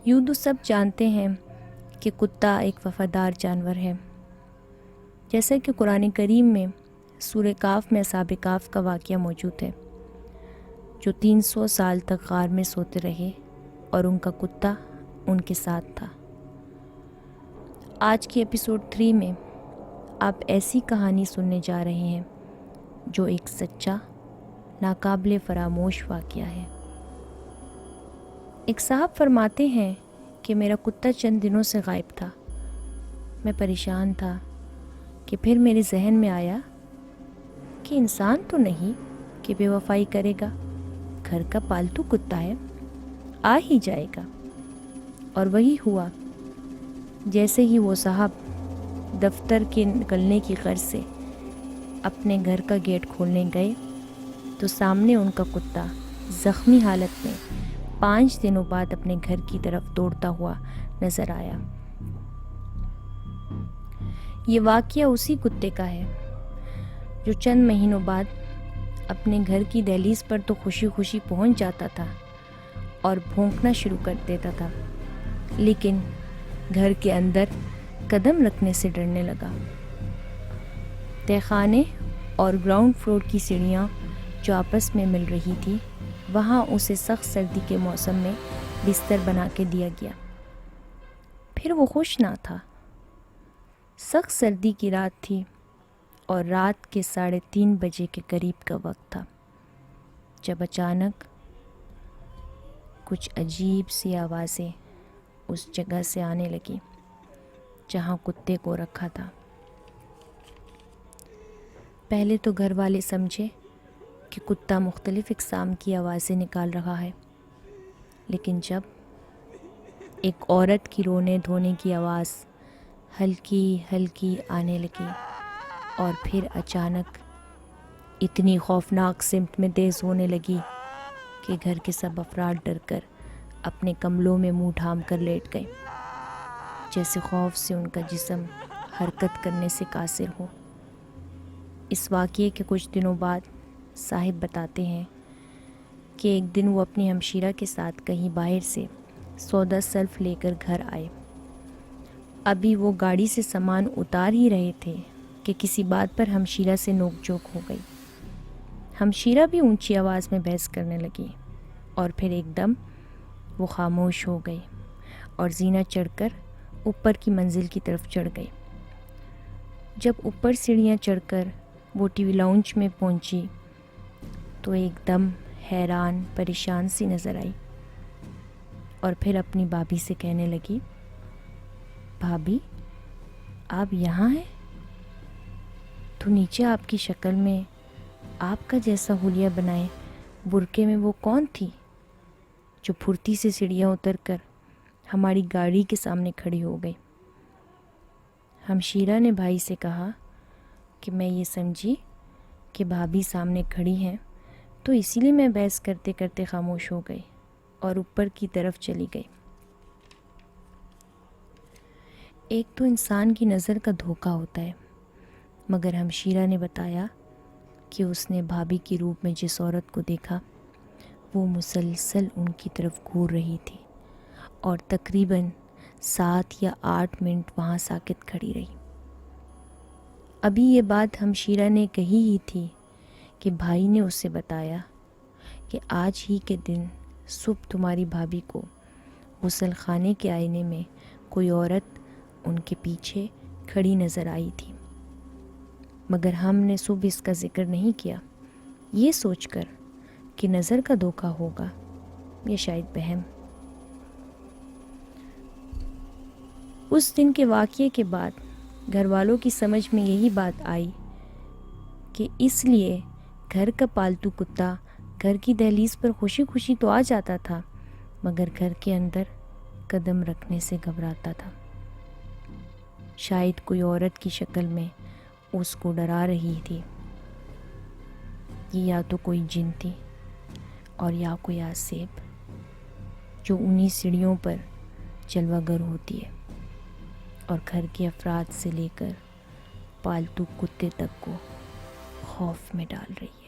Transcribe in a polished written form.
یوں تو سب جانتے ہیں کہ کتا ایک وفادار جانور ہے، جیسا کہ قرآن کریم میں سورہ کاف میں اصحاب کاف کا واقعہ موجود ہے، جو 300 سال تک غار میں سوتے رہے اور ان کا کتا ان کے ساتھ تھا۔ آج کی ایپیسوڈ 3 میں آپ ایسی کہانی سننے جا رہے ہیں جو ایک سچا، ناقابل فراموش واقعہ ہے۔ ایک صاحب فرماتے ہیں کہ میرا کتا چند دنوں سے غائب تھا۔ میں پریشان تھا کہ پھر میرے ذہن میں آیا کہ انسان تو نہیں کہ بے وفائی کرے گا، گھر کا پالتو کتا ہے، آ ہی جائے گا۔ اور وہی ہوا۔ جیسے ہی وہ صاحب دفتر کے نکلنے کی غرض سے اپنے گھر کا گیٹ کھولنے گئے تو سامنے ان کا کتا زخمی حالت میں 5 دنوں بعد اپنے گھر کی طرف دوڑتا ہوا نظر آیا۔ یہ واقعہ اسی کتے کا ہے جو چند مہینوں بعد اپنے گھر کی دہلیز پر تو خوشی خوشی پہنچ جاتا تھا اور بھونکنا شروع کر دیتا تھا، لیکن گھر کے اندر قدم رکھنے سے ڈرنے لگا۔ تہخانے اور گراؤنڈ فلور کی سیڑھیاں جو آپس میں مل رہی تھی، وہاں اسے سخت سردی کے موسم میں بستر بنا کے دیا گیا۔ پھر وہ خوش نہ تھا۔ سخت سردی کی رات تھی اور رات کے 3:30 بجے کے قریب کا وقت تھا جب اچانک کچھ عجیب سی آوازیں اس جگہ سے آنے لگی جہاں کتے کو رکھا تھا۔ پہلے تو گھر والے سمجھے کہ کتا مختلف اقسام کی آوازیں نکال رہا ہے، لیکن جب ایک عورت کی رونے دھونے کی آواز ہلکی ہلکی آنے لگی اور پھر اچانک اتنی خوفناک سمت میں تیز ہونے لگی کہ گھر کے سب افراد ڈر کر اپنے کملوں میں منہ ڈھانپ کر لیٹ گئے، جیسے خوف سے ان کا جسم حرکت کرنے سے قاصر ہو۔ اس واقعے کے کچھ دنوں بعد صاحب بتاتے ہیں کہ ایک دن وہ اپنی ہمشیرہ کے ساتھ کہیں باہر سے سودا سلف لے کر گھر آئے۔ ابھی وہ گاڑی سے سامان اتار ہی رہے تھے کہ کسی بات پر ہمشیرہ سے نوک جھوک ہو گئی۔ ہمشیرہ بھی اونچی آواز میں بحث کرنے لگی اور پھر ایک دم وہ خاموش ہو گئی اور زینہ چڑھ کر اوپر کی منزل کی طرف چڑھ گئی۔ جب اوپر سیڑھیاں چڑھ کر وہ ٹی وی لاؤنج میں پہنچی تو ایک دم حیران پریشان سی نظر آئی اور پھر اپنی بھابھی سے کہنے لگی، بھابھی آپ یہاں ہیں؟ تو نیچے آپ کی شکل میں آپ کا جیسا حلیہ بنائے برقعے میں وہ کون تھی جو پھرتی سے سیڑھیاں اتر کر ہماری گاڑی کے سامنے کھڑی ہو گئی؟ ہمشیرہ نے بھائی سے کہا کہ میں یہ سمجھی کہ بھابھی سامنے کھڑی ہیں تو اسی لیے میں بحث کرتے کرتے خاموش ہو گئی اور اوپر کی طرف چلی گئی۔ ایک تو انسان کی نظر کا دھوکہ ہوتا ہے، مگر ہمشیرہ نے بتایا کہ اس نے بھابھی کی روپ میں جس عورت کو دیکھا وہ مسلسل ان کی طرف گھور رہی تھی اور تقریباً 7 یا 8 منٹ وہاں ساکت کھڑی رہی۔ ابھی یہ بات ہمشیرہ نے کہی ہی تھی کہ بھائی نے اسے بتایا کہ آج ہی کے دن صبح تمہاری بھابھی کو غسل خانے کے آئینے میں کوئی عورت ان کے پیچھے کھڑی نظر آئی تھی، مگر ہم نے صبح اس کا ذکر نہیں کیا، یہ سوچ کر کہ نظر کا دھوکہ ہوگا یا شاید وہم۔ اس دن کے واقعے کے بعد گھر والوں کی سمجھ میں یہی بات آئی کہ اس لیے گھر کا پالتو کتا گھر کی دہلیز پر خوشی خوشی تو آ جاتا تھا، مگر گھر کے اندر قدم رکھنے سے گھبراتا تھا۔ شاید کوئی عورت کی شکل میں اس کو ڈرا رہی تھی۔ یہ یا تو کوئی جن تھی اور یا کوئی آسیب جو انہی سیڑھیوں پر جلوہ گر ہوتی ہے اور گھر کے افراد سے لے کر پالتو کتے تک کو خوف میں ڈال رہی ہے۔